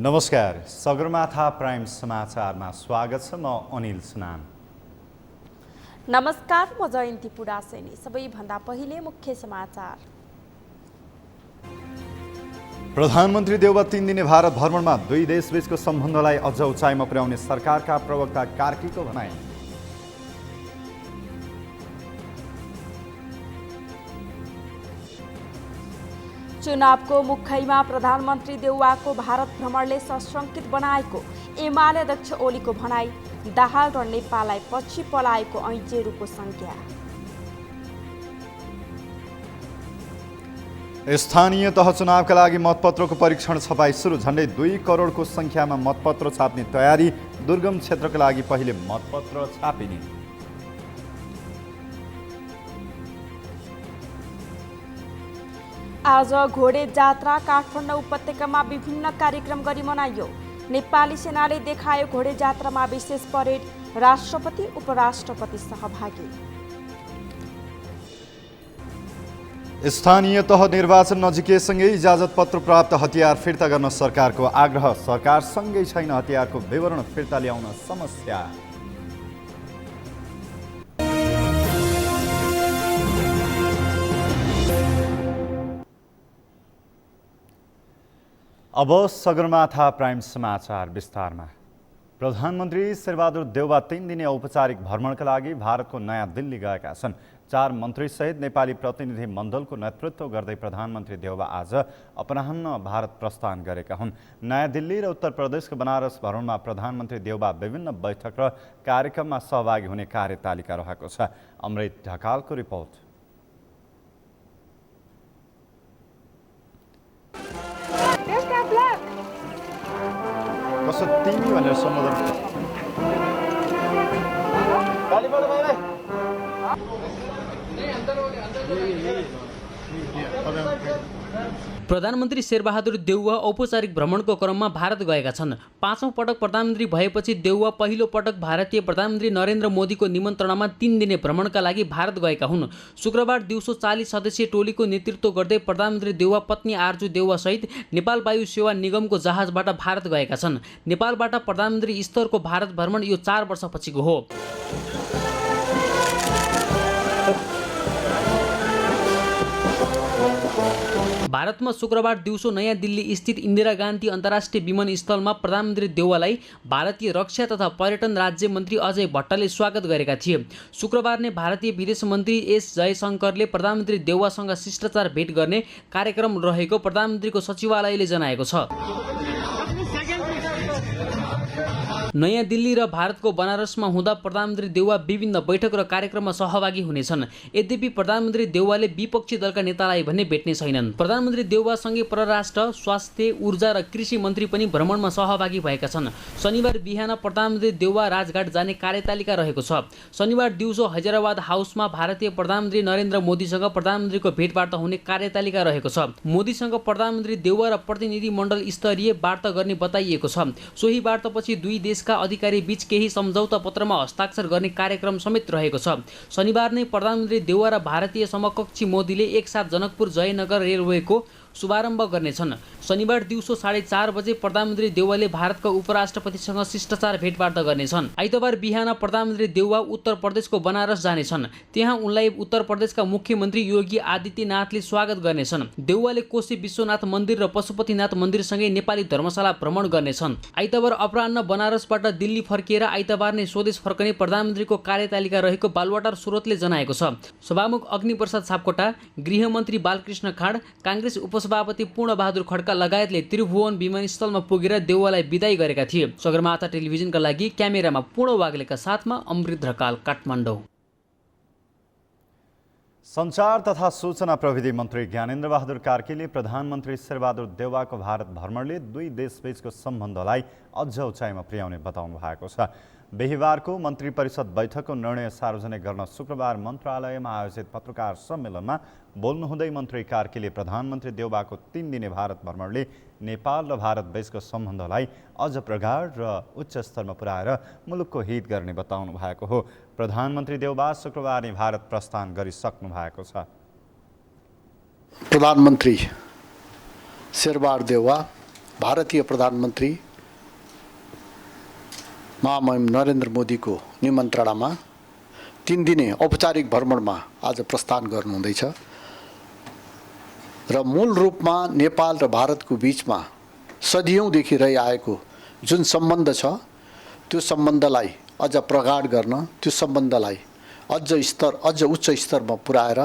नमस्कार, सगरमाथा प्राइम समाचारमा स्वागत छ। म अनिल सुनाम। नमस्कार, म जयन्ती पुडासेनी। सबैभन्दा पहिले मुख्य समाचार। प्रधानमन्त्री देउवा 3 दिने भारत भ्रमणमा दुई देशबीचको सम्बन्धलाई अझ उचाइमा पुर्याउने सरकारका प्रवक्ता कार्कीको भनाइ। चुनावको मुखैमा प्रधानमन्त्री देउवाको भारत भ्रमणले सशंकित बनाएको एमाले अध्यक्ष ओलीको भनाई। दाहाल र नेपाललाई पछि पलाएको ऐचेरूको संख्या। स्थानीय तह चुनावका लागि मतपत्रको परीक्षण छपाई सुरु। झण्डै 2 करोडको संख्यामा मतपत्र छाप्ने तयारी। दुर्गम क्षेत्रका लागि पहिले मतपत्र छापिने। आज घोडे जात्रा काठमाडौँ उपत्यकामा विभिन्न कार्यक्रम गरी मनाइयो। नेपाली सेनाले देखायो घोडे जात्रामा विशेष परेड। राष्ट्रपति उपराष्ट्रपति सहभागी। स्थानीय तह निर्वाचन नजिकैसँगै इजाजत पत्र प्राप्त हतियार फिर्ता गर्न सरकारको आग्रह। सरकारसँगै छैन हतियारको विवरण फिर्ता ल्याउन समस्या। अब सगरमाथा प्राइम समाचार विस्तारमा। प्रधानमन्त्री शेरबहादुर देउवा 3 दिने औपचारिक भ्रमणका लागि भारतको नयाँ दिल्ली गएका छन्। 4 मन्त्रीसहित नेपाली प्रतिनिधि मण्डलको नेतृत्व गर्दै प्रधानमन्त्री देउवा आज अपराह्न भारत प्रस्थान गरेका हुन्। नयाँ दिल्ली र उत्तर प्रदेशको बनारस भ्रमणमा प्रधानमन्त्री देउवा विभिन्न बैठक र कार्यक्रममा सहभागी हुने कार्यतालिका रहेको छ। अमृत ढकालको रिपोर्ट। कसो तिमी भनेर सम्बोधन प्रधानमन्त्री शेरबहादुर देउवा औपचारिक भ्रमणको क्रममा भारत गएका छन्। 5औं पटक प्रधानमन्त्री भएपछि देउवा पहिलो पटक भारतीय प्रधानमन्त्री नरेन्द्र मोदीको निमन्त्रणामा 3 दिने भ्रमणका लागि भारत गएका हुन्। शुक्रबार दिउँसो 40 सदस्यीय टोलीको नेतृत्व गर्दै प्रधानमन्त्री देउवा पत्नी आर्जु देउवासहित नेपाल वायु सेवा निगमको जहाजबाट भारत गएका छन्। नेपालबाट प्रधानमन्त्री स्तरको भारत भ्रमण यो 4 वर्षपछिको हो। भारतमा शुक्रबार दिउँसो नयाँ दिल्ली स्थित इन्दिरा गान्धी अन्तर्राष्ट्रिय विमानस्थलमा प्रधानमन्त्री देउवालाई भारतीय रक्षा तथा पर्यटन राज्य मन्त्री अजय भट्टले स्वागत गरेका थिए। शुक्रबार नै भारतीय विदेश मन्त्री एस जयशंकरले प्रधानमन्त्री देउवासँग शिष्टाचार भेट गर्ने कार्यक्रम रहेको प्रधानमन्त्रीको सचिवालयले जनाएको छ। नयाँ दिल्ली र भारतको बनारसमा हुँदा प्रधानमन्त्री देउवा विभिन्न बैठक र कार्यक्रममा सहभागी हुनेछन्। यद्यपि प्रधानमन्त्री देउवाले विपक्षी दलका नेतालाई भने भेट्ने छैनन्। प्रधानमन्त्री देउवासँगै परराष्ट्र, स्वास्थ्य, ऊर्जा र कृषि मन्त्री पनि भ्रमणमा सहभागी भएका छन्। शनिबार बिहान प्रधानमन्त्री देउवा राजघाट जाने कार्यतालिका रहेको छ। शनिबार दिउँसो हैदराबाद हाउसमा भारतीय प्रधानमन्त्री नरेन्द्र मोदीसँग प्रधानमन्त्रीको भेटवार्ता हुने कार्यतालिका रहेको छ। मोदीसँग प्रधानमन्त्री देउवा र प्रतिनिधि मण्डल स्तरीय वार्ता गर्ने बताइएको छ। सोही वार्तापछि दुई देशका अधिकारी बीच केही सम्झौता पत्रमा हस्ताक्षर गर्ने कार्यक्रम समेत रहेको छ। शनिबार नै प्रधानमन्त्री देउवा र भारतीय समकक्षी मोदीले एकसाथ जनकपुर जयनगर रेलवेको शुभारम्भ गर्नेछन्। शनिबार दिउँसो 4:30 बजे प्रधानमन्त्री देउवाले भारतका उपराष्ट्रपतिसँग शिष्टाचार भेटवार्ता गर्नेछन्। आइतबार बिहान प्रधानमन्त्री देउवा उत्तर प्रदेशको बनारस जानेछन्। त्यहाँ उनलाई उत्तर प्रदेशका मुख्यमन्त्री योगी आदित्यनाथले स्वागत गर्नेछन्। देउवाले कोशी विश्वनाथ मन्दिर र पशुपतिनाथ मन्दिरसँगै नेपाली धर्मशाला भ्रमण गर्नेछन्। आइतबार अपराह्न बनारसबाट दिल्ली फर्किएर आइतबार नै स्वदेश फर्कने प्रधानमन्त्रीको कार्यतालिका रहेको बालुवाटार स्रोतले जनाएको छ। सभामुख अग्निप्रसाद सापकोटा, गृहमन्त्री बालकृष्ण खाँड, काङ्ग्रेस उपसभापति पूर्णबहादुर खड्का लगायतले त्रिभुवन विमानस्थलमा पुगेर देउवालाई बिदाई गरेका थिए। सगरमाथा टेलिभिजनका लागि क्यामेरामा पूर्ण वाग्लेका साथमा अमृत ढकाल, काठमाडौँ। सञ्चार तथा सूचना प्रविधि मन्त्री ज्ञानेन्द्र बहादुर कार्कीले प्रधानमन्त्री शेरबहादुर देउवाको भारत भ्रमणले दुई देशबीचको सम्बन्धलाई अझ उचाइमा पुर्याउने बताउनु भएको छ। बिहिबारको मन्त्री परिषद बैठकको निर्णय सार्वजनिक गर्न शुक्रबार मन्त्रालयमा आयोजित पत्रकार सम्मेलनमा बोल्नुहुँदै मन्त्री कार्कीले प्रधानमन्त्री देउवाको 3 दिने भारत भ्रमणले नेपाल र भारत बीचको सम्बन्धलाई अझ प्रगाढ र उच्च स्तरमा पुर्याएर मुलुकको हित गर्ने बताउनु भएको हो। प्रधानमन्त्री देउवा शुक्रबार नै भारत प्रस्थान गरिसक्नु भएको छ। प्रधानमन्त्री शेरबहादुर देउवा भारतीय प्रधानमन्त्री महामहिम नरेन्द्र मोदीको निमन्त्रणामा 3 दिने औपचारिक भ्रमणमा आज प्रस्थान गर्नुहुँदैछ र मूल रूपमा नेपाल र भारतको बीचमा सदियौँदेखि रहिआएको जुन सम्बन्ध छ त्यो सम्बन्धलाई अझ प्रगाढ गर्न, त्यो सम्बन्धलाई अझ उच्च स्तरमा पुर्याएर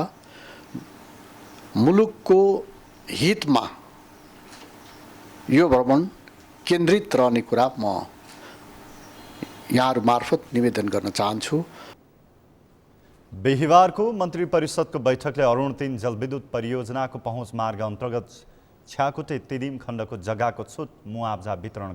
मुलुकको हितमा यो भ्रमण केन्द्रित रहने कुरा म यहाँहरू मार्फत निवेदन गर्न चाहन्छु। बिहिबारको मन्त्री परिषदको बैठकले अरुण 3 जलविद्युत परियोजनाको पहुँच मार्ग अन्तर्गत छ्याकुटे तिदिम खण्डको जग्गाको छुट मुआब्जा वितरण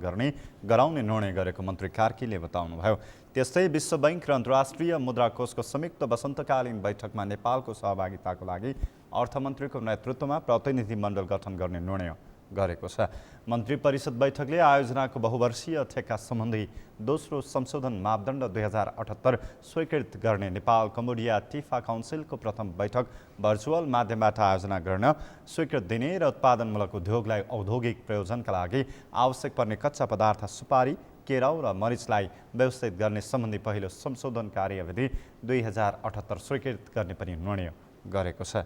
गराउने निर्णय गरेको मन्त्री कार्कीले बताउनुभयो। त्यस्तै विश्व बैंक र अन्तर्राष्ट्रिय मुद्रा कोषको संयुक्त वसन्तकालीन बैठकमा नेपालको सहभागिताको लागि अर्थमन्त्रीको नेतृत्वमा प्रतिनिधि मण्डल गठन गर्ने निर्णय गरेको छ। मन्त्री परिषद बैठकले आयोजनाको बहुवर्षीय ठेक्का सम्बन्धी दोस्रो संशोधन मापदण्ड 2078 स्वीकृत गर्ने नेपाल कम्बोडिया टिफा काउन्सिलको प्रथम बैठक भर्चुअल माध्यमबाट आयोजना गर्न स्वीकृत दिने र उत्पादनमूलक उद्योगलाई औद्योगिक प्रयोजनका लागि आवश्यक पर्ने कच्चा पदार्थ सुपारी, केराउ र मरिचलाई व्यवस्थित गर्ने सम्बन्धी पहिलो संशोधन कार्यविधि 2078 स्वीकृत गर्ने पनि निर्णय गरेको छ।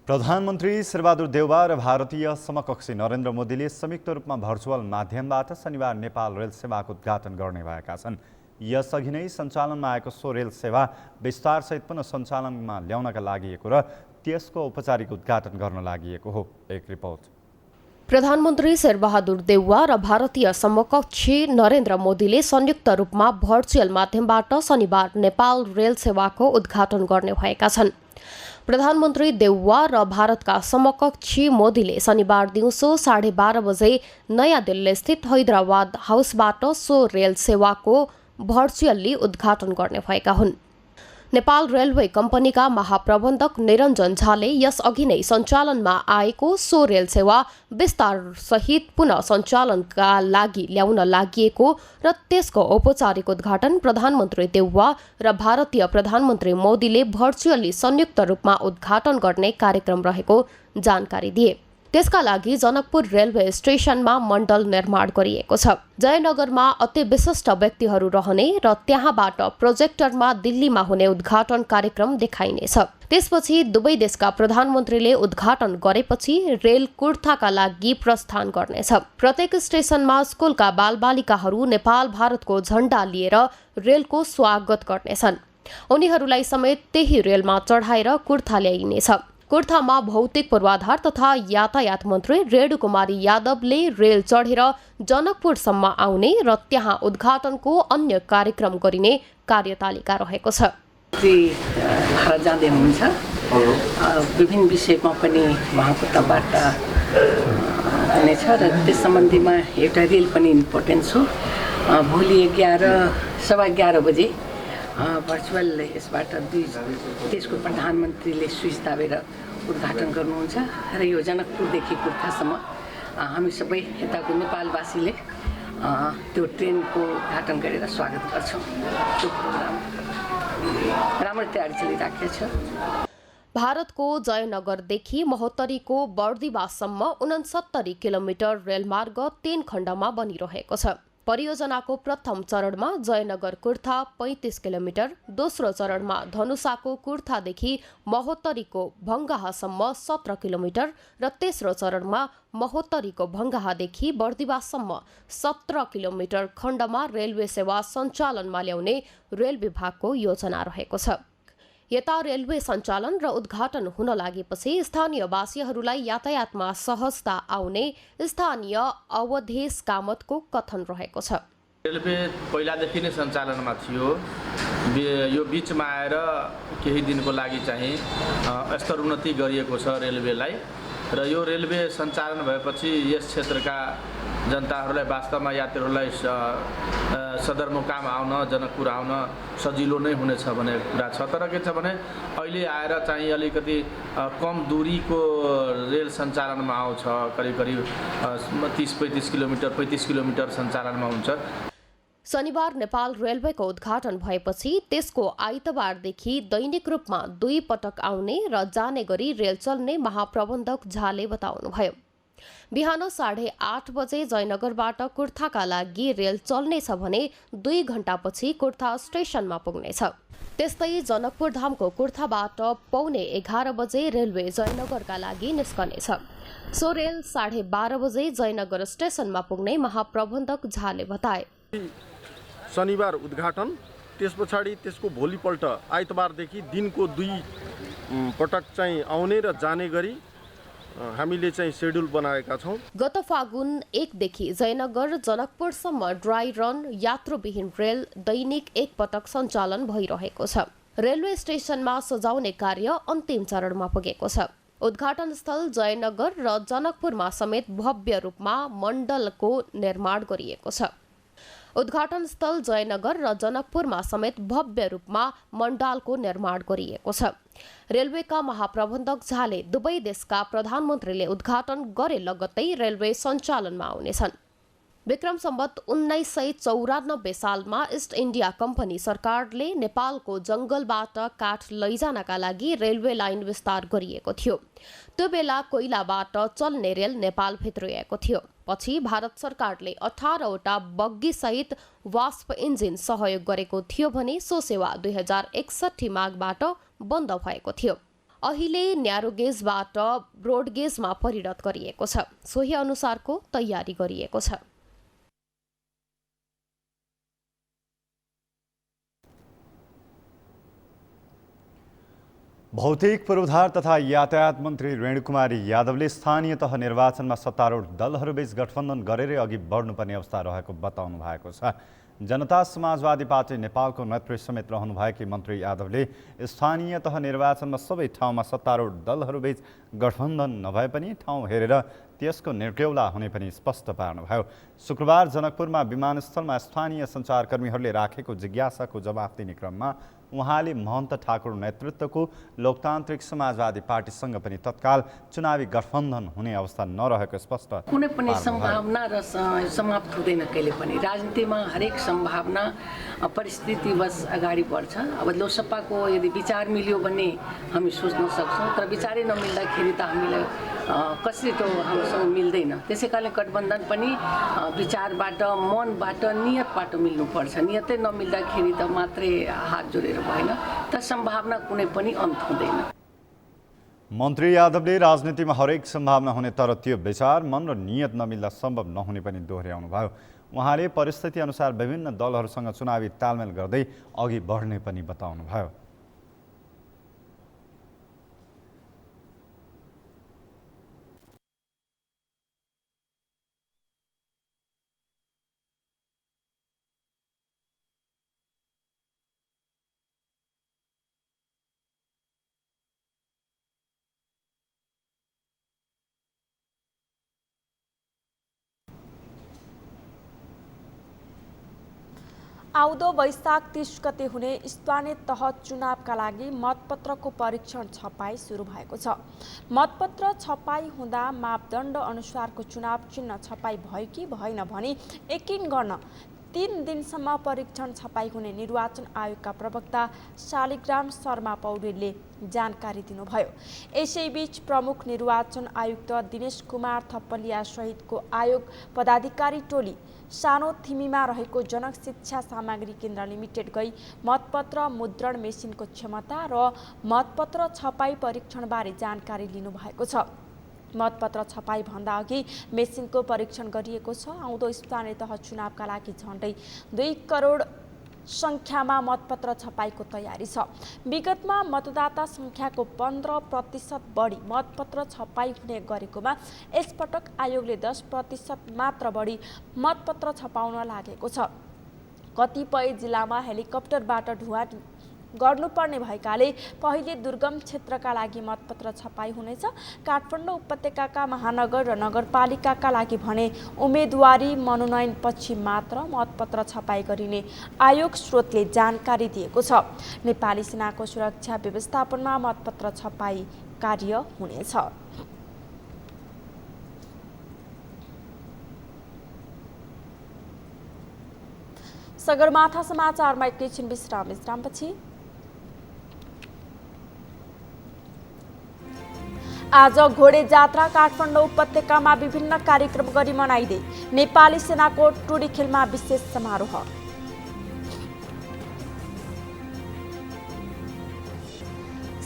प्रधानमन्त्री शेरबहादुर देउवा र भारतीय समकक्षी नरेन्द्र मोदीले संयुक्त रूपमा भर्चुअल माध्यमबाट शनिबार नेपाल रेल सेवाको उद्घाटन गर्ने भएका छन्। यसअघि नै सञ्चालनमा आएको सो रेल सेवा विस्तारसहित पुनः सञ्चालनमा ल्याउनका लागि र त्यसको औपचारिक उद्घाटन गर्न लागि हो। एक रिपोर्ट। प्रधानमन्त्री शेरबहादुर देउवा र भारतीय समकक्षी नरेन्द्र मोदीले संयुक्त रूपमा भर्चुअल माध्यमबाट शनिबार नेपाल रेल सेवाको उद्घाटन गर्ने भएका छन्। प्रधानमन्त्री देउवा र भारतका समकक्षी मोदीले शनिबार दिउँसो 12:30 बजे नयाँ दिल्ली स्थित हैदराबाद हाउसबाट सो रेल सेवाको भर्चुअल्ली उद्घाटन गर्ने भएका हुन्। नेपाल रेलवे कम्पनीका महाप्रबन्धक निरञ्जन झाले यसअघि नै सञ्चालनमा आएको सो रेल सेवा विस्तारसहित पुनः सञ्चालनका लागि ल्याउन लागि र त्यसको औपचारिक उद्घाटन प्रधानमन्त्री देउवा र भारतीय प्रधानमन्त्री मोदीले भर्चुअली संयुक्त रूपमा उद्घाटन गर्ने कार्यक्रम रहेको जानकारी दिए। त्यसका लागि जनकपुर रेलवे स्टेशनमा मण्डल निर्माण गरिएको छ। जयनगरमा अति विशिष्ट व्यक्तिहरू रहने र त्यहाँबाट प्रोजेक्टरमा दिल्लीमा हुने उद्घाटन कार्यक्रम देखाइनेछ। त्यसपछि दुवै देशका प्रधानमन्त्रीले उद्घाटन गरेपछि रेल कुर्थाका लागि प्रस्थान गर्नेछ। प्रत्येक स्टेशनमा स्कुलका बालबालिकाहरू नेपाल भारतको झण्डा लिएर रेलको स्वागत गर्नेछन्। उनीहरूलाई समेत त्यही रेलमा चढाएर कुर्था ल्याइनेछ। कुर्थामा भौतिक पूर्वाधार तथा यातायात मन्त्री रेणु कुमारी यादवले रेल चढेर जनकपुरसम्म आउने र त्यहाँ उद्घाटनको अन्य कार्यक्रम गरिने कार्यतालिका रहेको छ। भारत जाँदै हुनुहुन्छ, विभिन्न विषयमा पनि उहाँको तर्फबाट हुनेछ र त्यस सम्बन्धीमा एउटा रेल पनि इम्पोर्टेन्ट छ। भोलि 11:15 बजे भर्चुअल यसबाट देशको प्रधानमन्त्रीले स्विच दाबेर उद्घाटन गर्नुहुन्छ र यो जनकपुरदेखि कुर्थासम्म हामी सबै यताको नेपालवासीले त्यो ट्रेनको उद्घाटन गरेर स्वागत गर्छौँ। त्यो प्रोग्राम राम्रो तयारी चलिराखेको छ। भारतको जयनगरदेखि महोत्तरीको बर्दिवाससम्म 69 किलोमिटर रेलमार्ग 3 खण्डमा बनिरहेको छ। परियोजनाको प्रथम चरणमा जयनगर कुर्था 35 किलोमिटर, दोस्रो चरणमा धनुषाको कुर्थादेखि महोत्तरीको भङ्गाहासम्म 17 किलोमिटर र तेस्रो चरणमा महोत्तरीको भङ्गाहादेखि बर्दिवाससम्म 17 किलोमिटर खण्डमा रेलवे सेवा सञ्चालनमा ल्याउने रेल विभागको योजना रहेको छ। यता रेलवे सञ्चालन र उद्घाटन हुन लागेपछि स्थानीयवासीहरूलाई यातायातमा सहजता आउने स्थानीय अवधेश कामतको कथन रहेको छ। रेलवे पहिलादेखि नै सञ्चालनमा थियो, यो बिचमा आएर केही दिनको लागि चाहिँ स्तरोन्नति गरिएको छ रेलवेलाई र यो रेलवे सञ्चालन भएपछि यस क्षेत्रका जनताहरूलाई वास्तवमा यात्रीहरूलाई सदरमुकाम आउन, जनकपुर आउन सजिलो नै हुनेछ भन्ने कुरा छ। तर के छ भने अहिले आएर चाहिँ अलिकति कम दूरीको रेल सञ्चालनमा आउँछ, करिब 30-35 किलोमिटर 35 किलोमिटर सञ्चालनमा हुन्छ। शनिबार नेपाल रेलवेको उद्घाटन भएपछि त्यसको आइतबारदेखि दैनिक रूपमा 2 पटक आउने र जाने गरी रेल चल्ने महाप्रबन्धक झाले बताउनुभयो। बिहान 8:30 बजे जयनगरबाट कुर्थाका लागि रेल चल्नेछ भने 2 घण्टापछि कुर्था स्टेशनमा पुग्नेछ। त्यस्तै जनकपुर धामको कुर्थाबाट 11:15 बजे रेलवे जयनगरका लागि निस्कनेछ। सो रेल 12:30 बजे जयनगर स्टेशनमा पुग्ने महाप्रबन्धक झाले बताए। शनिबार उद्घाटन, त्यस पछाडि त्यसको भोलिपल्ट आइतबारदेखि दिनको 2 पटक चाहिँ आउने र जाने गरी हामीले चाहिँ शेड्युल बनाएका छौँ। गत फागुन 1 देखि जयनगर जनकपुरसम्म ड्राई रन यात्रुविहीन रेल दैनिक 1 पटक सञ्चालन भइरहेको छ। रेलवे स्टेशनमा सजाउने कार्य अन्तिम चरणमा पुगेको छ। उद्घाटन स्थल जयनगर र जनकपुरमा समेत भव्य रूपमा मण्डलको निर्माण गरिएको छ। उद्घाटन स्थल जयनगर र जनकपुरमा समेत भव्य रूपमा मण्डलको निर्माण गरिएको छ। रेलवेका महाप्रबन्धक झाले दुवै देशका प्रधानमन्त्रीले उद्घाटन गरे लगत्तै रेलवे सञ्चालनमा आउनेछन्। विक्रम सम्वत 1994 सालमा इस्ट इन्डिया कम्पनी सरकारले नेपालको जंगलबाट काठ लैजानका लागि रेलवे लाइन विस्तार गरिएको थियो। त्यो बेला कोइलाबाट चल्ने रेल नेपाल भित्रिएको थियो। पछि भारत सरकारले 18वटा बग्गी सहित वास्प इन्जिन सहयोग गरेको थियो भने सो सेवा 2061 माघबाट बन्द भएको थियो। अहिले न्यारोगेजबाट ब्रोडगेजमा परिणत गरिएको छ। सोही अनुसारको तयारी गरिएको छ। भौतिक पूर्वाधार तथा यातायात मन्त्री रेणुकुमारी यादवले स्थानीय तह निर्वाचनमा सत्तारूढ दलहरूबीच गठबन्धन गरेरै अघि बढ्नुपर्ने अवस्था रहेको बताउनु भएको छ। जनता समाजवादी पार्टी नेपालको नेतृत्व समेत रहनुभएकी मन्त्री यादवले स्थानीय तह निर्वाचनमा सबै ठाउँमा सत्तारूढ दलहरूबीच गठबन्धन नभए पनि ठाउँ हेरेर त्यसको निर्क्यौला हुने पनि स्पष्ट पार्नुभयो। शुक्रबार जनकपुरमा विमानस्थलमा स्थानीय सञ्चारकर्मीहरूले राखेको जिज्ञासाको जवाफ दिने क्रममा उहाँले महन्त ठाकुर नेतृत्वको लोकतान्त्रिक समाजवादी पार्टीसँग पनि तत्काल चुनावी गठबन्धन हुने अवस्था नरहेको स्पष्ट कुनै पनि सम्भावना र समाप्त हुँदैन। कहिले पनि राजनीतिमा हरेक सम्भावना परिस्थितिवश अगाडि बढ्छ। अब लोकसभाको यदि विचार मिल्यो भने हामी सोच्न सक्छौँ, तर विचारै नमिल्दाखेरि त हामीलाई कसरी त हामीसँग मिल्दैन। त्यसै कारणले गठबन्धन पनि विचारबाट, मनबाट, नियतबाट मिल्नुपर्छ। नियतै नमिल्दाखेरि त मात्रै हात जोडेर भएन, त सम्भावना कुनै पनि अन्त हुँदैन। मन्त्री यादवले राजनीतिमा हरेक सम्भावना हुने तर त्यो विचार, मन र नियत नमिल्दा सम्भव नहुने पनि दोहोर्याउनु भयो। उहाँले परिस्थिति अनुसार विभिन्न दलहरूसँग चुनावी तालमेल गर्दै अघि बढ्ने पनि बताउनु भयो। आउँदो वैशाख 30 गते हुने स्थानीय तह चुनावका लागि मतपत्रको परीक्षण छपाई सुरु भएको छ। मतपत्र छपाई हुँदा मापदण्ड अनुसारको चुनाव चिन्ह छपाई भयो कि भएन भनी यकिन गर्न 3 दिनसम्म परीक्षण छपाई हुने निर्वाचन आयोगका प्रवक्ता शालिग्राम शर्मा पौडेलले जानकारी दिनुभयो। यसैबीच प्रमुख निर्वाचन आयुक्त दिनेश कुमार थपलिया सहितको आयोग पदाधिकारी टोली सानो थिमीमा रहेको जनक शिक्षा सामग्री केन्द्र लिमिटेड गई मतपत्र मुद्रण मेसिनको क्षमता र मतपत्र छपाई परीक्षणबारे जानकारी लिनुभएको छ। मतपत्र छपाई भन्दा अघि मेसिनको परीक्षण गरिएको छ। आउँदो स्थानीय तह चुनावका लागि झन्डै 2 करोड संख्यामा मतपत्र छपाईको तयारी छ। विगतमा मतदाता संख्याको 15% बढी मतपत्र छपाई हुने गरेकोमा यसपटक आयोगले 10% मात्र बढी मतपत्र छपाउन लागेको छ। कतिपय जिल्लामा हेलिकप्टरबाट ढुवानी गर्नुपर्ने भएकाले पहिले दुर्गम क्षेत्रका लागि मतपत्र छपाई हुनेछ। काठमाडौँ उपत्यकाका महानगर र नगरपालिकाका लागि भने उम्मेदवारी मनोनयनपछि मात्र मतपत्र छपाई गरिने आयोग स्रोतले जानकारी दिएको छ। नेपाली सेनाको सुरक्षा व्यवस्थापनमा मतपत्र छपाई कार्य हुनेछ। सगरमाथा समाचारमा एकैछिन विश्रामपछि आज घोडे जात्रा काठमाडौँ उपत्यकामा विभिन्न कार्यक्रम गरी मनाइँदै नेपाली सेनाको टुडी खेलमा विशेष समारोह।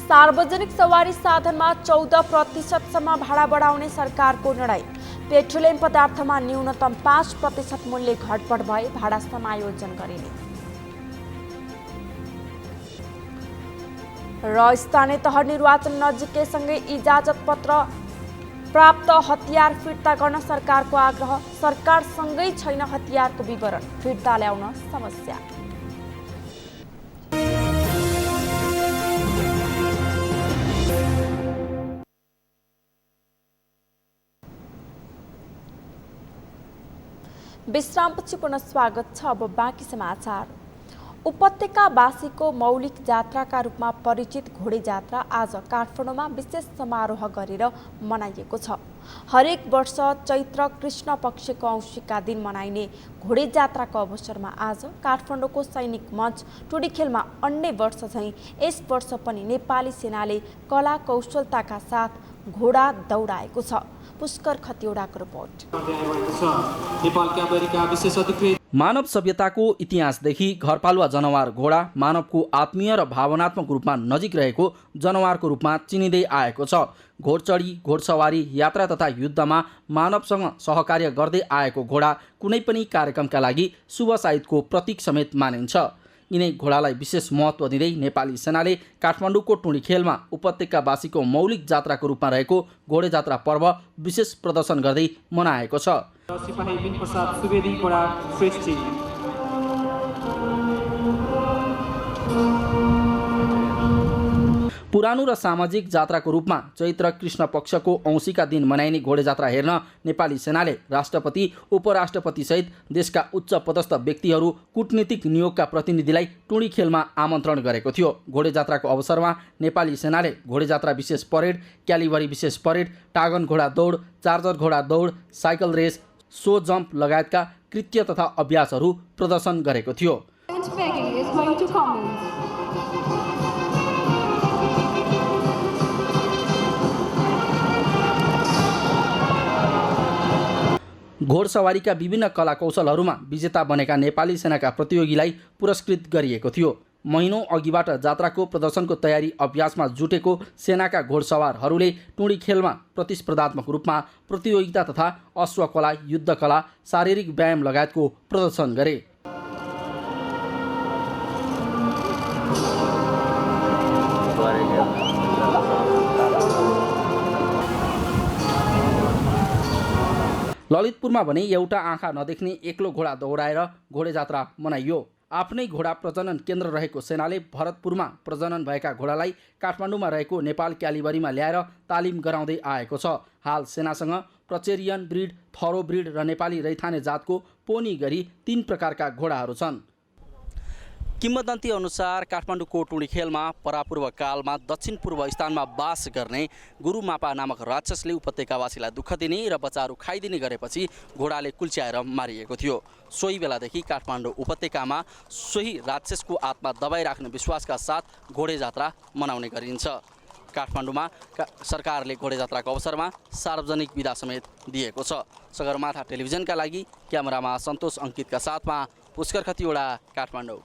सार्वजनिक सवारी साधनमा 14% भाडा बढाउने सरकारको निर्णय। पेट्रोलियम पदार्थमा न्यूनतम 5% मूल्य घटबढ भए भाडा समायोजन गरिने। र स्थानीय तह निर्वाचन नजिकैसँगै इजाजत पत्र प्राप्त हतियार फिर्ता गर्न सरकारको आग्रह। सरकारसँगै छैन हतियारको विवरण, फिर्ता ल्याउन समस्या। विश्रामपछि पुनः स्वागत छ। अब बाँकी समाचार। उपत्यकावासीको मौलिक जात्राका रूपमा परिचित घोडे जात्रा आज काठमाडौँमा विशेष समारोह गरेर मनाइएको छ। हरेक वर्ष चैत्र कृष्ण पक्षको औँसीका दिन मनाइने घोडे जात्राको अवसरमा आज काठमाडौँको सैनिक मञ्च टुडीखेलमा अन्य वर्ष झैँ यस वर्ष पनि नेपाली सेनाले कला कौशलताका साथ घोडा दौडाएको छ। पुष्कर खतिवडाको रिपोर्ट। मानव सभ्यताको इतिहासदेखि घरपालुवा जनावर घोडा मानवको आत्मीय र भावनात्मक रूपमा नजिक रहेको जनावरको रूपमा चिनिँदै आएको छ। घोडचढी, घोडसवारी, यात्रा तथा युद्धमा मानवसँग सहकार्य गर्दै आएको घोडा कुनै पनि कार्यक्रमका लागि शुभ साइतको प्रतीक समेत मानिन्छ। यिनै घोडालाई विशेष महत्त्व दिँदै नेपाली सेनाले काठमाडौँको टुँडीखेलमा उपत्यकावासीको मौलिक जात्राको रूपमा रहेको घोडे जात्रा पर्व विशेष प्रदर्शन गर्दै मनाएको छ। सिपाही बिन प्रसाद सुवेदी घोडा श्रेष्ठी। पुरानो र सामाजिक जात्राको रूपमा चैत्र कृष्ण पक्षको औँसीका दिन मनाइने घोडे जात्रा हेर्न नेपाली सेनाले राष्ट्रपति, उपराष्ट्रपति सहित देशका उच्च पदस्थ व्यक्तिहरू, कूटनीतिक नियोगका प्रतिनिधिलाई टुँडीखेलमा आमन्त्रण गरेको थियो। घोडे जात्राको अवसरमा नेपाली सेनाले घोडे जात्रा विशेष परेड, क्यालिबरी विशेष परेड, टागन घोडा दौड, चार्जर घोडा दौड, साइकल रेस, सो जम्प लगायतका कृत्य तथा अभ्यासहरू प्रदर्शन गरेको थियो। घोडसवारीका विभिन्न कला कौशलहरूमा विजेता बनेका नेपाली सेनाका प्रतियोगीलाई पुरस्कृत गरिएको थियो। महिनौं अघिबाट जात्राको प्रदर्शनको तयारी अभ्यासमा जुटेको सेनाका घोडसवारहरूले टुँडीखेलमा प्रतिस्पर्धात्मक रूपमा प्रतियोगिता तथा अश्वकला, युद्धकला, शारीरिक व्यायाम लगायतको प्रदर्शन गरे। ललितपुरमा भने एउटा आँखा नदेख्ने एक्लो घोडा दौडाएर घोडे जात्रा मनाइयो। आफ्नै घोडा प्रजनन केन्द्र रहेको सेनाले भरतपुरमा प्रजनन भएका घोडालाई काठमाडौँमा रहेको नेपाल क्यालिबरीमा ल्याएर तालिम गराउँदै आएको छ। हाल सेनासँग प्रचेरियन ब्रिड, थरो ब्रिड र नेपाली रैथाने जातको पोनी गरी 3 प्रकारका घोडाहरू छन्। किम्वदन्ती अनुसार काठमाडौँको टुँडीखेलमा परापूर्व कालमा दक्षिण पूर्व स्थानमा वास गर्ने गुरुमापा नामक राक्षसले उपत्यकावासीलाई दुःख दिने र बच्चाहरू खाइदिने गरेपछि घोडाले कुल्च्याएर मारिएको थियो। सोही बेलादेखि काठमाडौँ उपत्यकामा सोही राक्षसको आत्मा दबाइराख्ने विश्वासका साथ घोडे जात्रा मनाउने गरिन्छ। काठमाडौँमा सरकारले घोडे जात्राको अवसरमा सार्वजनिक बिदा समेत दिएको छ। सगरमाथा टेलिभिजनका लागि क्यामेरामा सन्तोष अङ्कितका साथमा पुष्कर खतिवडा, काठमाडौँ।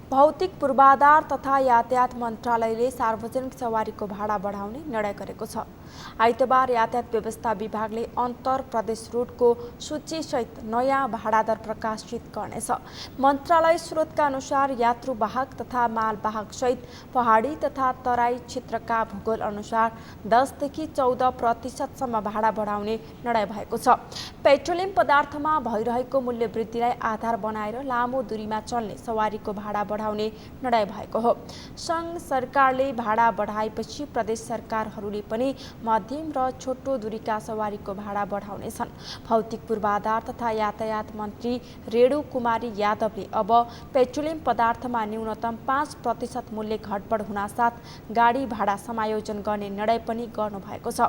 भौतिक पूर्वाधार तथा यातायात मन्त्रालयले सार्वजनिक सवारीको भाडा बढाउने निर्णय गरेको छ। आइतबार यातायात व्यवस्था विभागले अन्तर प्रदेश रुटको सूचीसहित नयाँ भाडा दर प्रकाशित गर्नेछ। मन्त्रालय स्रोतका अनुसार यात्रुवाहक तथा मालवाहक सहित पहाडी तथा तराई क्षेत्रका भूगोल अनुसार 10 देखि 14% भाडा बढाउने निर्णय भएको छ। पेट्रोलियम पदार्थमा भइरहेको मूल्य वृद्धिलाई आधार बनाएर लामो दूरीमा चल्ने सवारीको भाडा बढाउने निर्णय भएको हो। सङ्घ सरकारले भाडा बढाएपछि प्रदेश सरकारहरूले पनि मध्यम र छोटो दूरीका सवारीको भाडा बढाउनेछन्। भौतिक पूर्वाधार तथा यातायात मन्त्री रेणु कुमारी यादवले अब पेट्रोलियम पदार्थमा न्यूनतम 5% मूल्य घटबढ हुनासाथ गाडी भाडा समायोजन गर्ने निर्णय पनि गर्नुभएको छ।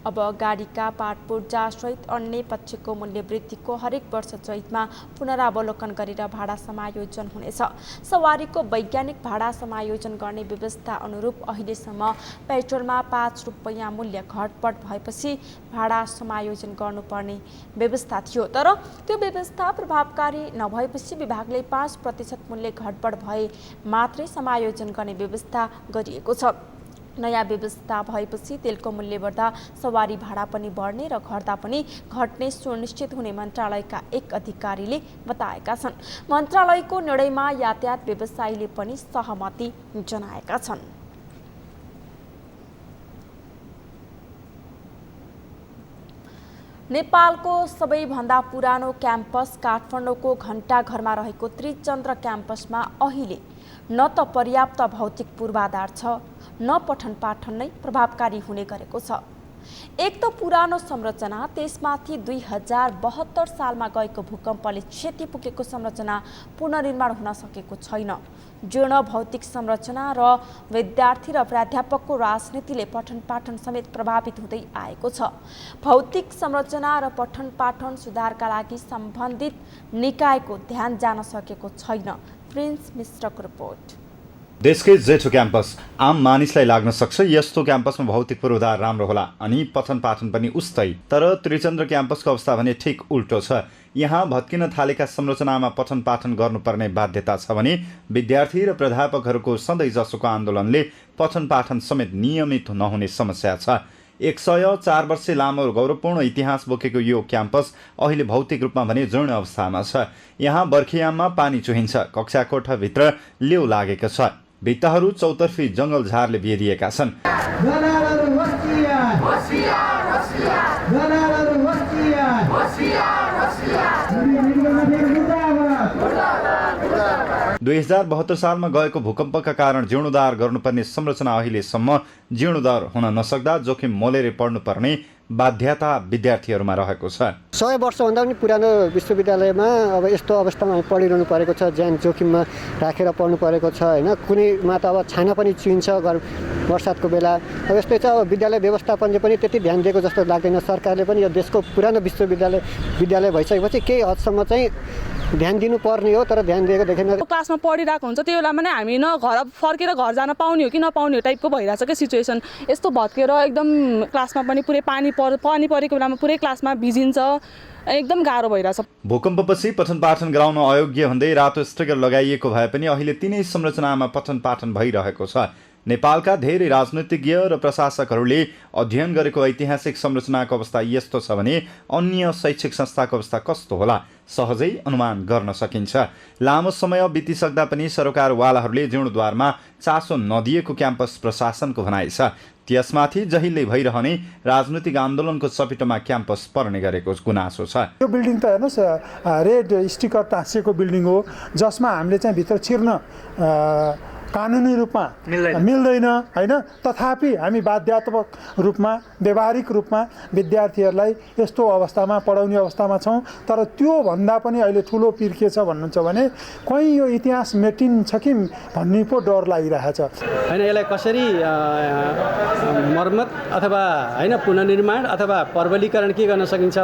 अब गाडीका पाटपुर्जा सहित अन्य पक्षको मूल्य वृद्धिको हरेक वर्ष चैतमा पुनरावलोकन गरेर भाडा समायोजन हुनेछ। सवारीको वैज्ञानिक भाडा समायोजन गर्ने व्यवस्था अनुरूप अहिलेसम्म पेट्रोलमा 5 रुपैयाँ मूल्य घटबढ भएपछि भाडा समायोजन गर्नुपर्ने व्यवस्था थियो, तर त्यो व्यवस्था प्रभावकारी नभएपछि विभागले 5% मूल्य घटबढ भए मात्रै समायोजन गर्ने व्यवस्था गरिएको छ। नयाँ व्यवस्था भएपछि तेलको मूल्य बढ्दा सवारी भाडा पनि बढ्ने र घट्दा पनि घट्ने सुनिश्चित हुने मन्त्रालयका एक अधिकारीले बताएका छन्। मन्त्रालयको निर्णयमा यातायात व्यवसायीले पनि सहमति जनाएका छन्। नेपालको सबैभन्दा पुरानो क्याम्पस काठमाडौँको घण्टाघरमा रहेको त्रिचन्द्र क्याम्पसमा अहिले न त पर्याप्त भौतिक पूर्वाधार छ, न पठन पाठन नै प्रभावकारी हुने गरेको छ। एक त पुरानो संरचना, त्यसमाथि 2072 सालमा गएको भूकम्पले क्षति पुगेको संरचना पुनर्निर्माण हुन सकेको छैन। जीर्ण भौतिक संरचना र विद्यार्थी र प्राध्यापकको राजनीतिले पठन पाठन समेत प्रभावित हुँदै आएको छ। भौतिक संरचना र पठन पाठन सुधारका लागि सम्बन्धित निकायको ध्यान जान सकेको छैन। प्रिन्स मिश्रको रिपोर्ट। देशकै जेठो क्याम्पस आम मानिसलाई लाग्न सक्छ यस्तो क्याम्पसमा भौतिक पूर्वाधार राम्रो होला अनि पठन पाठन पनि उस्तै, तर त्रिचन्द्र क्याम्पसको अवस्था भने ठिक उल्टो छ। यहाँ भत्किन थालेका संरचनामा पठन पाठन गर्नुपर्ने बाध्यता छ भने विद्यार्थी र प्राध्यापकहरूको सधैँ जसोको आन्दोलनले पठन पाठन समेत नियमित नहुने समस्या छ। 104 वर्ष लामो गौरवपूर्ण इतिहास बोकेको यो क्याम्पस अहिले भौतिक रूपमा भने जीर्ण अवस्थामा छ। यहाँ बर्खियाममा पानी चुहिन्छ, कक्षा कोठाभित्र लेउ लागेको छ, भित्ताहरू चौतर्फी जङ्गल झारले बेरिएका छन्। 2072 सालमा गएको भूकम्पका कारण जीर्णोद्धार गर्नुपर्ने संरचना अहिलेसम्म जीर्णोद्धार हुन नसक्दा जोखिम मोलेर पढ्नुपर्ने बाध्यता विद्यार्थीहरूमा रहेको छ। 100 वर्षभन्दा पनि पुरानो विश्वविद्यालयमा अब यस्तो अवस्थामा पढिरहनु परेको छ, ज्यान जोखिममा राखेर पढ्नु परेको छ होइन। कुनैमा त अब छाना पनि चुइन्छ बर्सातको बेला। अब यस्तै छ। अब विद्यालय व्यवस्थापनले पनि त्यति ध्यान दिएको जस्तो लाग्दैन। सरकारले पनि यो देशको पुरानो विद्यालय भइसकेपछि केही हदसम्म चाहिँ ध्यान दिनुपर्ने हो, तर ध्यान दिएको देखेन। क्लासमा पढिरहेको हुन्छ त्यो बेलामा नै हामी न घर फर्केर घर जान पाउने हो कि नपाउने हो टाइपको भइरहेछ क्या सिचुएसन। यस्तो भत्केर एकदम क्लासमा पनि पुरै पानी परेको बेलामा पुरै क्लासमा भिजिन्छ, एकदम गाह्रो भइरहेछ। भूकम्पपछि पठन पाठन गराउन अयोग्य हुँदै रातो स्टिकर लगाइएको भए पनि अहिले तिनै संरचनामा पठन पाठन भइरहेको छ। नेपालका धेरै राजनीतिज्ञ र प्रशासकहरूले अध्ययन गरेको ऐतिहासिक संरचनाको अवस्था यस्तो छ भने अन्य शैक्षिक संस्थाको अवस्था कस्तो होला सहजै अनुमान गर्न सकिन्छ। लामो समय बितिसक्दा पनि सरकारवालाहरूले जीर्णोद्धारमा चासो नदिएको क्याम्पस प्रशासनको भनाइ छ। त्यसमाथि जहिल्यै भइरहने राजनीतिक आन्दोलनको चपेटमा क्याम्पस पर्ने गरेको गुनासो छ। यो बिल्डिङ त हेर्नुहोस् रेड स्टिकर टाँसिएको बिल्डिङ हो, जसमा हामीले चाहिँ भित्र छिर्न कानुनी रूपमा मिल्दैन होइन। तथापि हामी बाध्यात्मक रूपमा व्यावहारिक रूपमा विद्यार्थीहरूलाई यस्तो अवस्थामा पढाउने अवस्थामा छौँ। तर त्योभन्दा पनि अहिले ठुलो पिर के छ भन्नुहुन्छ भने कहीँ यो इतिहास मेटिन्छ कि भन्ने पो डर लागिरहेछ होइन। यसलाई कसरी मर्मत अथवा होइन पुनर्निर्माण अथवा प्रबलीकरण के गर्न सकिन्छ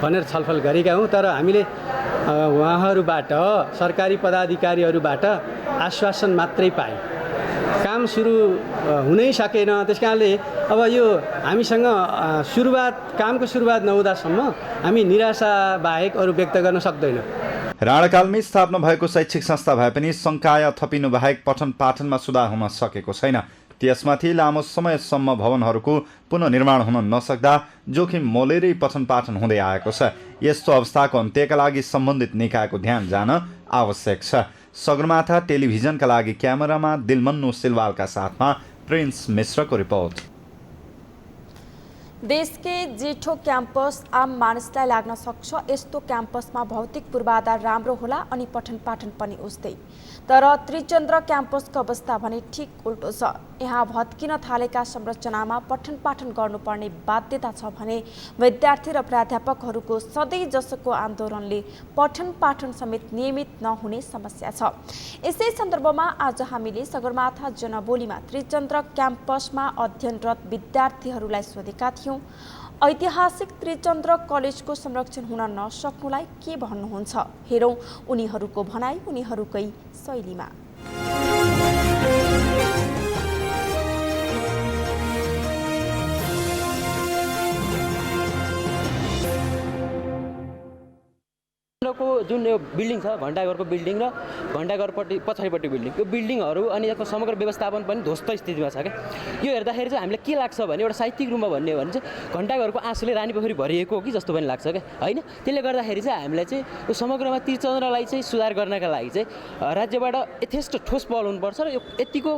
भनेर छलफल गरेका हौँ। तर हामीले उहाँहरूबाट सरकारी पदाधिकारीहरूबाट आश्वासन मात्रै पाए, काम सुरु हुनै सकेन। त्यस कारणले अब यो हामीसँग कामको सुरुवात नहुँदासम्म हामी निराशा बाहेक अरू व्यक्त गर्न सक्दैनौँ। राणाकालमै स्थापना भएको शैक्षिक संस्था भए पनि संकाय थपिनु बाहेक पठन पाठनमा सुधार हुन सकेको छैन। त्यसमाथि लामो समयसम्म भवनहरूको पुनर्निर्माण हुन नसक्दा जोखिम मोलेरै पठन पाठन हुँदै आएको छ। यस्तो अवस्थाको अन्त्यका लागि सम्बन्धित निकायको ध्यान जान आवश्यक छ। सगरमाथा टेलिभिजनका लागि क्यामेरामा दिलमन्नु सिलवालका साथमा प्रिन्स मिश्रको रिपोर्ट। देशकै जेठो क्याम्पस आम मानिसलाई लाग्न सक्छ यस्तो क्याम्पसमा भौतिक पूर्वाधार राम्रो होला अनि पठन पाठन पनि उस्तै, तर त्रिचन्द्र क्याम्पसको अवस्था भने ठिक उल्टो छ। यहाँ भत्किन थालेका संरचनामा पठन पाठन गर्नुपर्ने बाध्यता छ भने विद्यार्थी र प्राध्यापकहरूको सधैँ जसोको आन्दोलनले पठन पाठन समेत नियमित नहुने समस्या छ। यसै सन्दर्भमा आज हामीले सगरमाथा जनबोलीमा त्रिचन्द्र क्याम्पसमा अध्ययनरत विद्यार्थीहरूलाई सोधेका थियौँ। ऐतिहासिक त्रिचन्द्र कलेजको संरक्षण हुन नसक्नुलाई के भन्नुहुन्छ? हेरौँ उनीहरूको भनाइ उनीहरूकै शैलीमा। को जुन यो बिल्डिङ छ घण्टाघरको बिल्डिङ र घण्टाघरपट्टि पछाडिपट्टि बिल्डिङ, यो बिल्डिङहरू अनि यसको समग्र व्यवस्थापन पनि ध्वस्त स्थितिमा छ क्या। यो हेर्दाखेरि चाहिँ हामीलाई के लाग्छ भने एउटा साहित्यिक रूपमा भन्ने हो भने चाहिँ घण्टाघरको आँसुले रानी पोखरी भरिएको हो कि जस्तो पनि लाग्छ क्या, होइन? त्यसले गर्दाखेरि चाहिँ हामीलाई चाहिँ यो समग्रमा त्रिचन्द्रलाई चाहिँ सुधार गर्नका लागि चाहिँ राज्यबाट यथेष्ट ठोस पहल हुनुपर्छ र यो यतिको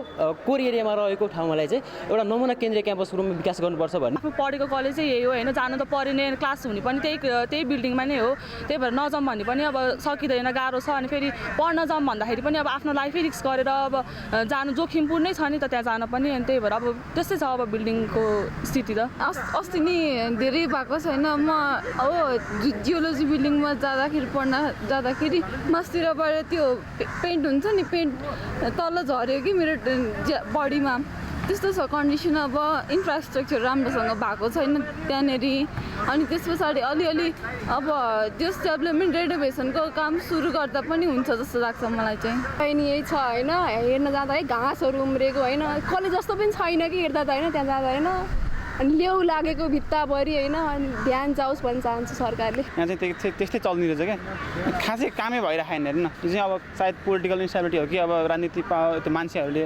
कोर एरियामा रहेको ठाउँलाई चाहिँ एउटा नमुना केन्द्रीय क्याम्पसको रूपमा विकास गर्नुपर्छ भन्ने। आफू पढेको कलेज चाहिँ यही हो होइन, जानु त परेन, क्लास हुने पनि त्यही बिल्डिङमा नै हो, त्यही भएर नजाउँ भन्ने पनि अब सकिँदैन, गाह्रो छ। अनि फेरि पढ्न जाऊँ भन्दाखेरि पनि अब आफ्नो लाइफै रिस्क गरेर अब जानु जोखिमपूर्ण नै छ नि त त्यहाँ जान पनि, अनि त्यही भएर अब त्यस्तै छ अब बिल्डिङको स्थिति त। अस्ति नि धेरै भएको छैन, म अब जियोलोजी बिल्डिङमा पढ्न जाँदाखेरि मास्तिरबाट त्यो पेन्ट हुन्छ नि, पेन्ट तल झऱ्यो कि मेरो बडीमा, त्यस्तो छ कन्डिसन। अब इन्फ्रास्ट्रक्चर राम्रोसँग भएको छैन त्यहाँनिर। अनि त्यस पछाडि अलिअलि अब त्यस डेभलपमेन्ट रेनोभेसनको काम सुरु गर्दा पनि हुन्छ जस्तो लाग्छ मलाई चाहिँ। अनि यही छ होइन, हेर्न जाँदा है घाँसहरू उम्रेको होइन, कलेज जस्तो पनि छैन कि हेर्दा त होइन, त्यहाँ जाँदा होइन। अनि लेउ लागेको भित्ताभरि होइन, अनि ध्यान जाओस् भन्न चाहन्छु सरकारले। यहाँ चाहिँ त्यस्तै चल्ने रहेछ क्या, खासै कामै भइरहेको छैन। हेर्नु न, यो चाहिँ अब सायद पोलिटिकल इन्स्टेबिलिटी हो कि अब राजनीति त्यो मान्छेहरूले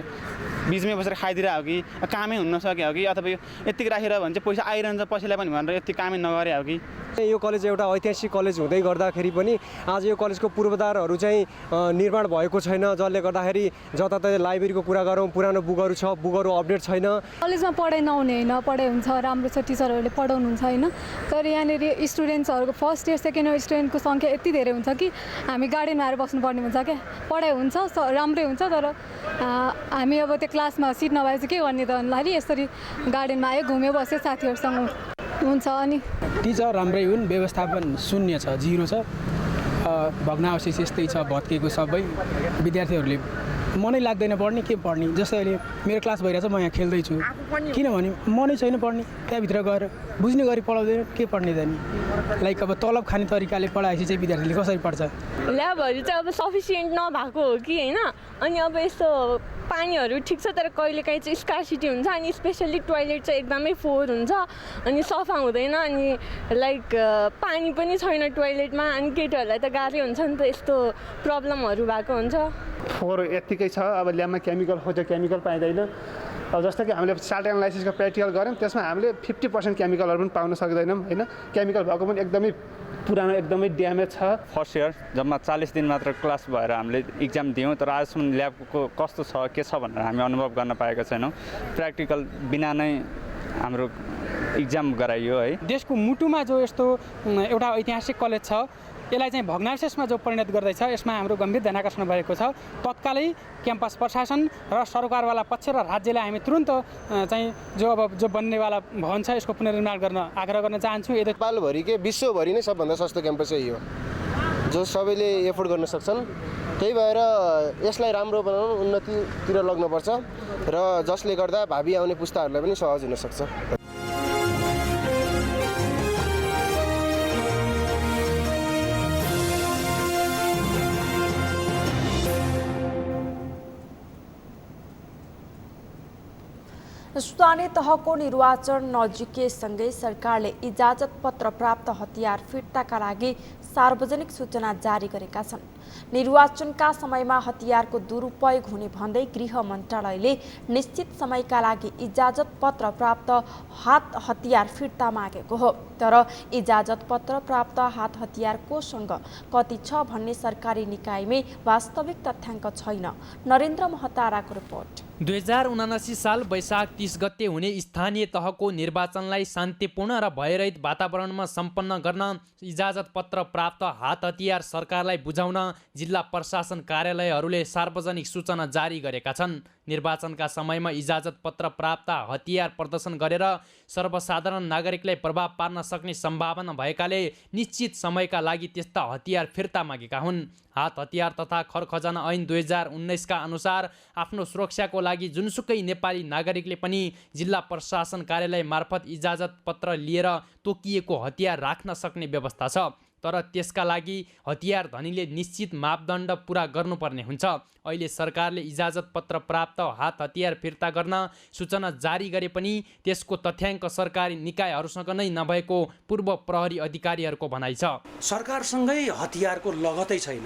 बिचमै बसेर खाइदिरहेको हो कि कामै हुन नसके हो कि, अथवा यो यतिकै राखेर भने चाहिँ पैसा आइरहन्छ पैसालाई पनि भनेर यति कामै नगरे हो कि। यो कलेज एउटा ऐतिहासिक कलेज हुँदै गर्दाखेरि पनि आज यो कलेजको पूर्वाधारहरू चाहिँ निर्माण भएको छैन, जसले गर्दाखेरि जताततै लाइब्रेरीको कुरा गरौँ, पुरानो बुकहरू छ, बुकहरू अपडेट छैन। कलेजमा पढाइ नहुने होइन, पढाइ हुन्छ, राम्रो छ, टिचरहरूले पढाउनुहुन्छ होइन, तर यहाँनिर स्टुडेन्ट्सहरूको फर्स्ट इयर सेकेन्ड इयर स्टुडेन्टको सङ्ख्या यति धेरै हुन्छ कि हामी गार्डनमा आएर बस्नुपर्ने हुन्छ क्या। पढाइ हुन्छ राम्रै हुन्छ, तर हामी अब त्यो क्लासमा सिट नभए चाहिँ के गर्ने त भन्दाखेरि यसरी गार्डनमा आयो, घुम्यो, बस्यो, साथीहरूसँग हुन्छ। अनि टिचर राम्रै हुन्, व्यवस्थापन शून्य छ, जिरो छ, भग्नावशेष यस्तै छ, भत्केको सबै। विद्यार्थीहरूले मनै लाग्दैन पढ्ने, के पढ्ने? जस्तै अहिले मेरो क्लास भइरहेछ, म यहाँ खेल्दैछु, किनभने मनै छैन पढ्ने, त्यहाँभित्र गएर बुझ्ने गरी पढाउँदैन, के पढ्ने त नि? लाइक अब तलब खाने तरिकाले पढाएपछि चाहिँ विद्यार्थीले कसरी पढ्छ? ल्याबहरू चाहिँ अब सफिसियन्ट नभएको हो कि होइन, अनि अब यस्तो पानीहरू ठिक छ तर कहिलेकाहीँ चाहिँ स्कार्सिटी हुन्छ, अनि स्पेसल्ली टोइलेट चाहिँ एकदमै फोहोर हुन्छ, अनि सफा हुँदैन, अनि लाइक पानी पनि छैन टोइलेटमा, अनि केटीहरूलाई त गाह्रै हुन्छ नि त, यस्तो प्रब्लमहरू भएको हुन्छ। फोहोर यत्तिकै छ, अब ल्याबमा केमिकल खोज्यो, केमिकल पाइँदैन। अब जस्तो कि हामीले साल्ट एनालाइसिसको प्र्याक्टिकल गऱ्यौँ, त्यसमा हामीले 50% केमिकलहरू पनि पाउन सक्दैनौँ होइन, केमिकल भएको पनि एकदमै पुरानो, एकदमै ड्यामेज छ। फर्स्ट इयर जम्मा 40 दिन मात्र क्लास भएर हामीले इक्जाम दियौँ, तर आजसम्म ल्याबको कस्तो छ के छ भनेर हामी अनुभव गर्न पाएका छैनौँ। प्र्याक्टिकल बिना नै हाम्रो इक्जाम गराइयो है। देशको मुटुमा जो यस्तो एउटा ऐतिहासिक कलेज छ, यसलाई चाहिँ भग्नावशेषमा जो परिणत गर्दैछ, यसमा हाम्रो गम्भीर ध्यानाकर्षण भएको छ। तत्कालै क्याम्पस प्रशासन र सरकारवाला पक्ष र राज्यले हामी तुरन्त चाहिँ जो बन्नेवाला भवन छ यसको पुनर्निर्माण गर्न आग्रह गर्न चाहन्छु। नेपालभरि के विश्वभरि नै सबभन्दा सस्तो क्याम्पस चाहिँ यो, जो सबैले एफोर्ड गर्न सक्छन्। त्यही भएर यसलाई राम्रो बनाउनु, उन्नतितिर लग्नुपर्छ र जसले गर्दा भावी आउने पुस्ताहरूलाई पनि सहज हुनसक्छ। स्थानीय तहको निर्वाचन नजिकैसँगै सरकारले इजाजत पत्र प्राप्त हतियार फिर्ताका लागि सार्वजनिक सूचना जारी गरेका छन्। निर्वाचनका समयमा हतियारको दुरुपयोग हुने भन्दै गृह मन्त्रालयले निश्चित समयका लागि इजाजत पत्र प्राप्त हात हतियार फिर्ता मागेको हो। तर इजाजत पत्र प्राप्त हात हतियार कोसँग कति छ भन्ने सरकारी निकायमै वास्तविक तथ्याङ्क छैन। नरेन्द्र महताराको रिपोर्ट। 2079 साल वैशाख 30 गते हुने स्थानीय तहको निर्वाचनलाई शान्तिपूर्ण र भयरहित वातावरणमा सम्पन्न गर्न इजाजत पत्र प्राप्त हात हतियार सरकारलाई बुझाउन जिल्ला प्रशासन कार्यालयहरूले सार्वजनिक सूचना जारी गरेका छन्। निर्वाचनका समयमा इजाजत पत्र प्राप्त हतियार प्रदर्शन गरेर सर्वसाधारण नागरिकलाई प्रभाव पार्न सक्ने सम्भावना भएकाले निश्चित समयका लागि त्यस्ता हतियार फिर्ता मागेका हुन्। हात हतियार तथा खरखजाना ऐन 2019 का अनुसार आफ्नो सुरक्षाको लागि जुनसुकै नेपाली नागरिकले पनि जिल्ला प्रशासन कार्यालय मार्फत इजाजत पत्र लिएर तोकिएको हतियार राख्न सक्ने व्यवस्था छ। तर त्यसका लागि हतियार धनीले निश्चित मापदण्ड पुरा गर्नुपर्ने हुन्छ। अहिले सरकारले इजाजत पत्र प्राप्त हात हतियार फिर्ता गर्न सूचना जारी गरे पनि त्यसको तथ्याङ्क सरकारी निकायहरूसँग नै नभएको पूर्व प्रहरी अधिकारीहरूको भनाइ छ। सरकारसँगै हतियारको लगतै छैन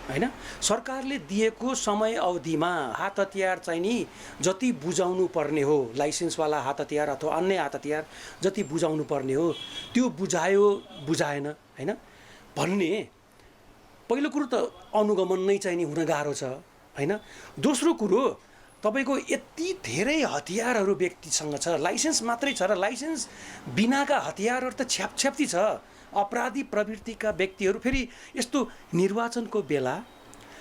हैन। सरकारले दिएको समय अवधिमा हात हतियार चाहिँ नि जति बुझाउनु पर्ने हो, लाइसेन्सवाला हात हतियार अथवा अन्य हात हतियार जति बुझाउनु पर्ने हो त्यो बुझायो बुझाएन हैन भन्ने पहिलो कुरो त अनुगमन नै चाहिँ नि हुन गाह्रो छ हैन। दोस्रो कुरो तपाईको यति धेरै हतियारहरू व्यक्तिसँग छ, लाइसेन्स मात्रै छ र लाइसेन्स बिनाका हतियारहरू त छ्यापछ्याप्ती छ। अपराधी प्रवृत्तिका व्यक्तिहरू फेरि यस्तो निर्वाचनको बेला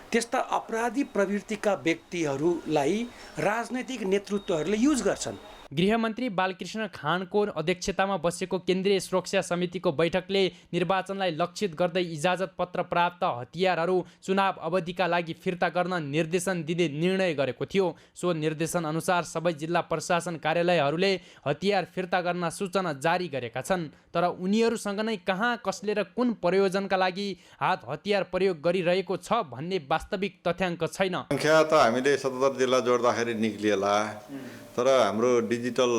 त्यस्ता अपराधी प्रवृत्तिका व्यक्तिहरूलाई राजनैतिक नेतृत्वहरूले युज गर्छन्। गृहमन्त्री बालकृष्ण खानको अध्यक्षतामा बसेको केन्द्रीय सुरक्षा समितिको बैठकले निर्वाचनलाई लक्षित गर्दै इजाजत पत्र प्राप्त हतियारहरू चुनाव अवधिका लागि फिर्ता गर्न निर्देशन दिँदै निर्णय गरेको थियो। सो निर्देशन अनुसार सबै जिल्ला प्रशासन कार्यालयहरूले हतियार फिर्ता गर्न सूचना जारी गरेका छन्। तर उनीहरूसँग नै कहाँ कसले र कुन प्रयोजनका लागि हात हतियार प्रयोग गरिरहेको छ भन्ने वास्तविक तथ्याङ्क छैन। सङ्ख्या त हामीले 77 जिल्ला जोड्दाखेरि निक्लिएला, तर हाम्रो डिजिटल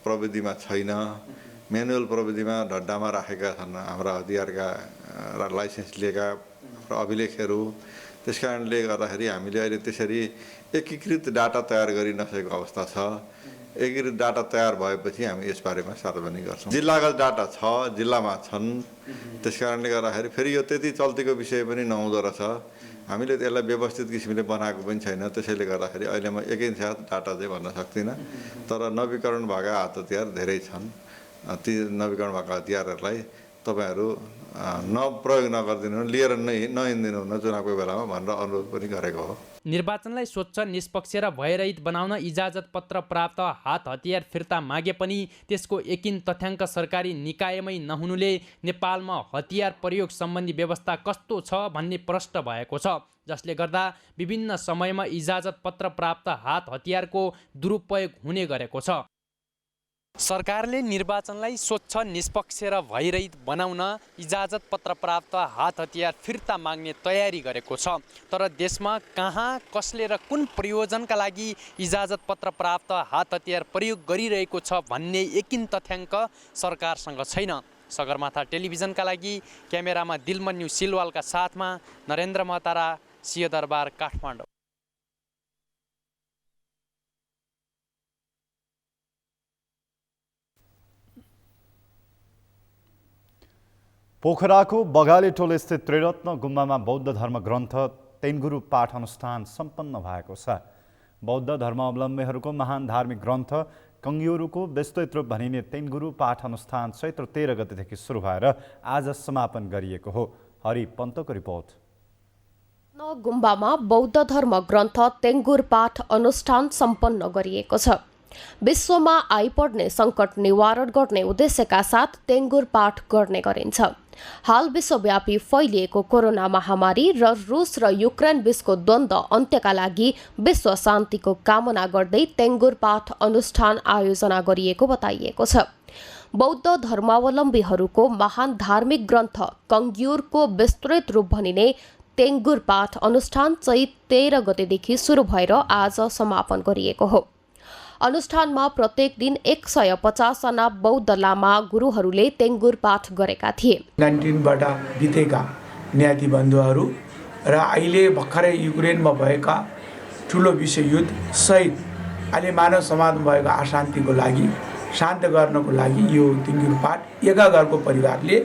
प्रविधिमा छैन, म्यानुअल प्रविधिमा ढड्डामा राखेका छन् हाम्रा हतियारका लाइसेन्स लिएका अभिलेखहरू। त्यस कारणले गर्दाखेरि हामीले अहिले त्यसरी एकीकृत डाटा तयार गरि नसकेको अवस्था छ। एकीकृत डाटा तयार भएपछि हामी यसबारेमा सार्वजनिक गर्छौँ। जिल्लागत डाटा छ, जिल्लामा छन्, त्यस कारणले गर्दाखेरि फेरि यो त्यति चल्तीको विषय पनि नहुँदो रहेछ। हामीले त्यसलाई व्यवस्थित किसिमले बनाएको पनि छैन। त्यसैले गर्दाखेरि अहिले म एकैसाथ डाटा चाहिँ भन्न सक्दिनँ। तर नवीकरण भएका हात हतियार धेरै छन्। ती नवीकरण भएका हतियारहरूलाई तपाईँहरू नप्रयोग नगरिदिनु, लिएर नहिँडिदिनु हुन चुनावको बेलामा भनेर अनुरोध पनि गरेको हो। निर्वाचनलाई स्वच्छ, निष्पक्ष र भयरहित बनाउन इजाजत पत्र प्राप्त हात हतियार फिर्ता मागे पनि त्यसको यकिन तथ्याङ्क सरकारी निकायमै नहुनुले नेपालमा हतियार प्रयोग सम्बन्धी व्यवस्था कस्तो छ भन्ने प्रश्न भएको छ, जसले गर्दा विभिन्न समयमा इजाजत पत्र प्राप्त हात हतियारको दुरुपयोग हुने गरेको छ। सरकारले निर्वाचनलाई स्वच्छ, निष्पक्ष र भयरहित बनाउन इजाजत पत्र प्राप्त हात हतियार फिर्ता माग्ने तयारी गरेको छ। तर देशमा कहाँ कसले र कुन प्रयोजनका लागि इजाजत पत्र प्राप्त हात हतियार प्रयोग गरिरहेको छ भन्ने यकिन तथ्याङ्क सरकारसँग छैन। सगरमाथा टेलिभिजनका लागि क्यामेरामा दिलमन्यु सिलवालका साथमा नरेन्द्र महतारा, सिंहदरबार, काठमाडौँ। पोखराको बगालेटोल स्थित त्रिरत्न गुम्बामा बौद्ध धर्म ग्रन्थ तेन्गुरु पाठ अनुष्ठान सम्पन्न भएको छ। बौद्ध धर्मावलम्बीहरूको महान धार्मिक ग्रन्थ कङ्ग्युरुको विस्तृत रूप भनिने तेन्गुरु पाठ अनुष्ठान चैत्र 13 गतेदेखि सुरु भएर आज समापन गरिएको हो। हरि पन्तको रिपोर्ट। गुम्बामा बौद्ध धर्म ग्रन्थ तेङ्गुर पाठ अनुष्ठान सम्पन्न गरिएको छ। विश्वमा आइपर्ने सङ्कट निवारण गर्ने उद्देश्यका साथ तेङ्गुर पाठ गर्ने गरिन्छ। हाल विश्वव्यापी फैलिएको कोरोना महामारी र रुस र युक्रेन बीचको द्वन्द्व अन्त्यका लागि विश्व शान्तिको कामना गर्दै तेङ्गुर पाठ अनुष्ठान आयोजना गरिएको बताइएको छ। बौद्ध धर्मावलम्बीहरूको महान धार्मिक ग्रन्थ कङ्ग्युरको विस्तृत रूप भनिने तेङ्गुर पाठ अनुष्ठान चैत 13 गतेदेखि सुरु भएर आज समापन गरिएको हो। अनुष्ठानमा प्रत्येक दिन 150 जना बौद्ध लामा गुरुहरूले तेङ्गुर पाठ गरेका थिए। 19बाट बितेका न्यायाधि बन्धुहरू र अहिले भर्खरै युक्रेनमा भएका ठुलो विश्वयुद्ध सहित अहिले मानव समाजमा भएको अशान्तिको लागि शान्त गर्नको लागि यो तेङ्गुर पाठ एका घरको परिवारले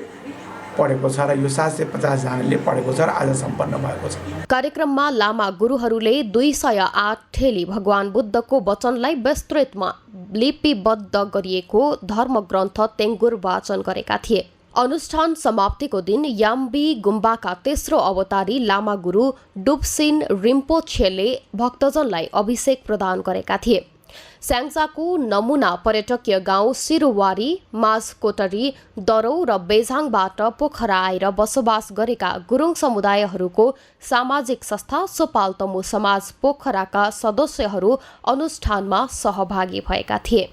पढेको छ र यो 750 जनाले पढेको छ र आज सम्पन्न भएको छ। कार्यक्रममा लामा गुरुहरूले 208 ठेली भगवान बुद्धको वचनलाई विस्तृतमा लिपिबद्ध गरिएको धर्मग्रन्थ तेङ्गुर वाचन गरेका थिए। अनुष्ठान समाप्तिको दिन याम्बी गुम्बाका तेस्रो अवतारी लामा गुरु डुब्सिन रिम्पोछेले भक्तजनलाई अभिषेक प्रदान गरेका थिए। स्याङ्जाको नमुना पर्यटकीय गाउँ सिरुवारी, माझकोटरी, दरौ र बेझाङबाट पोखरा आएर बसोबास गरेका गुरुङ समुदायहरूको सामाजिक संस्था सोपालतमु समाज पोखराका सदस्यहरू अनुष्ठानमा सहभागी भएका थिए।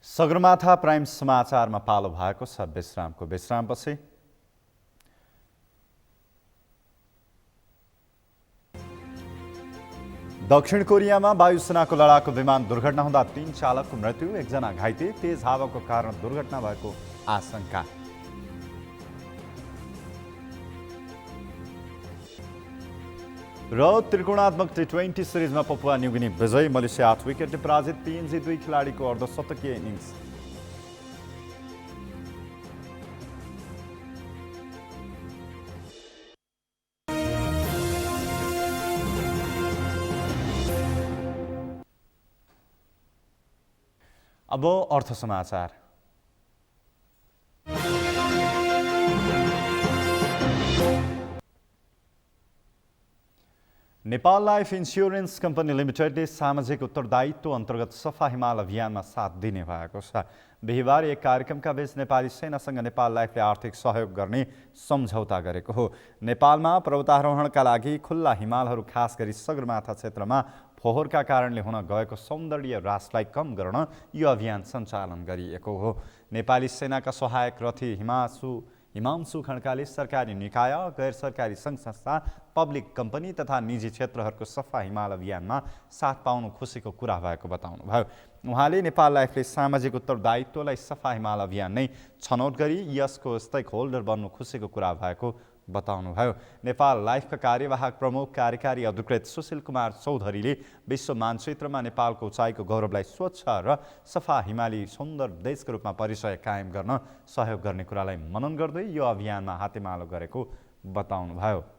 सगरमाथा प्राइम समाचारमा पालो भएको छ विश्रामको। विश्रामपछि दक्षिण कोरियामा वायुसेनाको लडाकु विमान दुर्घटना हुँदा 3 चालकको मृत्यु, 1 जना घाइते, तेज हावाको कारण दुर्घटना भएको आशंका। र त्रिकोणात्मक T20 सिरिजमा पपुवा न्युगिनी विजयी, मलेसिया 8 विकेटले पराजित, PNG 2 खेलाडीको अर्धशतकीय इनिङ्स। अब अर्थ समाचार। नेपाल लाइफ इन्स्योरेन्स कम्पनी लिमिटेडले सामाजिक उत्तरदायित्व अन्तर्गत सफा हिमाल अभियानमा साथ दिने भएको छ। बिहिबार एक कार्यक्रमका बीच नेपाली सेनासँग नेपाल लाइफले आर्थिक सहयोग गर्ने सम्झौता गरेको हो। नेपालमा पर्वतारोहणका लागि खुल्ला हिमालहरू खास गरी सगरमाथा क्षेत्रमा फोहोरका कारणले हुन गएको सौन्दर्य ह्रासलाई कम गर्न यो अभियान सञ्चालन गरिएको हो। नेपाली सेनाका सहायक रथी हिमांशु खड्काले सरकारी निकाय, गैर सरकारी सङ्घ संस्था, पब्लिक कम्पनी तथा निजी क्षेत्रहरूको सफा हिमाल अभियानमा साथ पाउनु खुसीको कुरा भएको बताउनुभयो। उहाँले नेपाल लाइफले सामाजिक उत्तरदायित्वलाई सफा हिमाल अभियान नै छनौट गरी यसको स्टेक होल्डर बन्नु खुसीको कुरा भएको बताउनुभयो। नेपाल लाइफका कार्यवाहक प्रमुख कार्यकारी अधिकृत सुशील कुमार चौधरीले विश्व मानचित्रमा नेपालको उचाइको गौरवलाई स्वच्छ र सफा हिमाली सुन्दर देशको रूपमा परिचय कायम गर्न सहयोग गर्ने कुरालाई मनन गर्दै यो अभियानमा हातेमालो गरेको बताउनुभयो।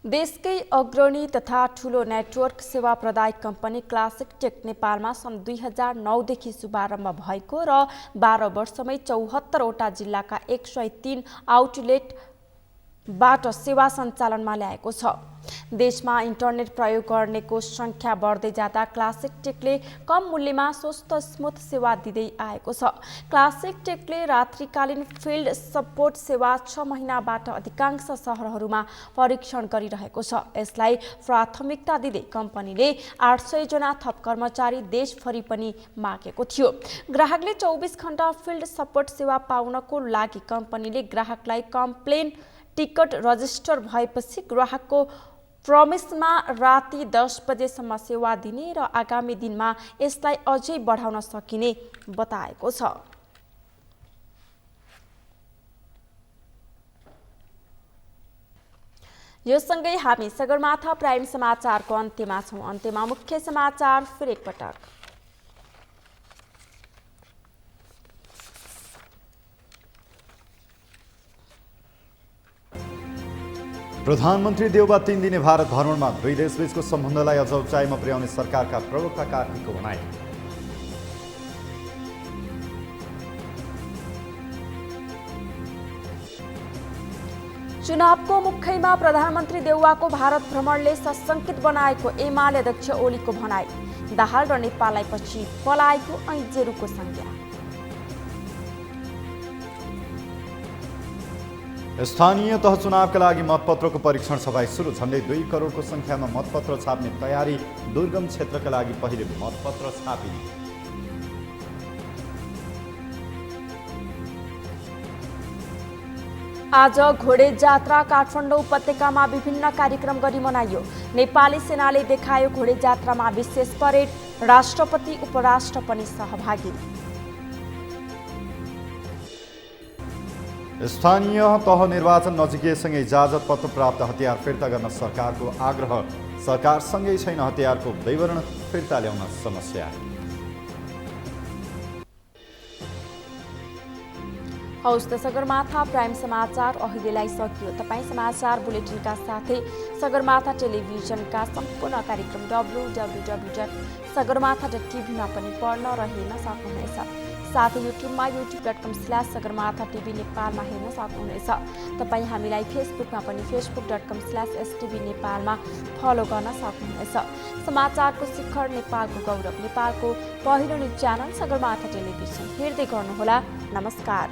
देशकै अग्रणी तथा ठूलो नेटवर्क सेवा प्रदायक कम्पनी क्लासिक टेक नेपालमा सन् 2009 देखि शुभारम्भ भएको र 12 वर्षमै 74 वटा जिल्लाका 103 आउटलेटबाट सेवा सञ्चालनमा ल्याएको छ। देशमा इन्टरनेट प्रयोग गर्नेको संख्या बढ्दै जाँदा क्लासिक टेकले कम मूल्यमा स्वस्थ स्मुथ सेवा दिँदै आएको छ। क्लासिक टेकले रात्रिकालीन फिल्ड सपोर्ट सेवा 6 महिनाबाट अधिकांश सहरहरूमा परीक्षण गरिरहेको छ। यसलाई प्राथमिकता दिँदै कम्पनीले 800 जना थप कर्मचारी देशभरि पनि मागेको थियो। ग्राहकले 24 घण्टा फिल्ड सपोर्ट सेवा पाउनको लागि कम्पनीले ग्राहकलाई कम्प्लेन टिकट रजिस्टर भएपछि ग्राहकको प्रमिसमा राति 10 बजेसम्म सेवा दिने र आगामी दिनमा यसलाई अझै बढाउन सकिने बताएको छ। यो सँगै हामी सगरमाथा प्राइम समाचारको अन्त्यमा छौं। अन्त्यमा मुख्य समाचार फेरि एकपटक। प्रधानमन्त्री देउबा 3 दिने भारत भ्रमणमा दुई देशबीचको सम्बन्धलाई अझ उचाइमा पुर्याउने सरकारका प्रवक्ता कार्कीको भनाइ। चुनावको मुखैमा प्रधानमन्त्री देउवाको भारत भ्रमणले सशंकित बनाएको एमाले अध्यक्ष ओलीको भनाइ। दाहाल र नेपाललाई पछि पलाएको ऐजेरुको संज्ञा। स्थानीय तह चुनावका लागि मतपत्रको परीक्षण सफाई सुरु। झन्डै 2 करोडको संख्यामा मतपत्र छाप्ने तयारी। दुर्गम क्षेत्रका लागि पहिले मतपत्र छापिने। आज घोडे जात्रा काठमाडौँ उपत्यकामा विभिन्न कार्यक्रम गरी मनाइयो। नेपाली सेनाले देखायो घोडे जात्रामा विशेष परेड। राष्ट्रपति उपराष्ट्रपति सहभागी। स्थानीय तह निर्वाचन नजिकैसँगै इजाजत पत्र प्राप्त हतियार फिर्ता गर्न सरकारको आग्रह। सरकारसँगै छैन हतियारको विवरण फिर्ता ल्याउन समस्या। हौस् त सगरमाथा प्राइम समाचार अहिलेलाई सकियो। तपाईँ समाचार बुलेटिनका साथै सगरमाथा टेलिभिजनका सम्पूर्ण कार्यक्रम www.sagarmatha.tv मा पनि पढ्न र हेर्न सक्नुहुनेछ। साथै युट्युबमा youtube.com/sagarmatha.tv नेपालमा हेर्न सक्नुहुनेछ। तपाईँ हामीलाई फेसबुकमा पनि facebook.com/stv नेपालमा फलो गर्न सक्नुहुनेछ। समाचारको शिखर, नेपालको गौरव, नेपालको पहिलो न्युज च्यानल सगरमाथा टेलिभिजन हेर्दै गर्नुहोला। नमस्कार।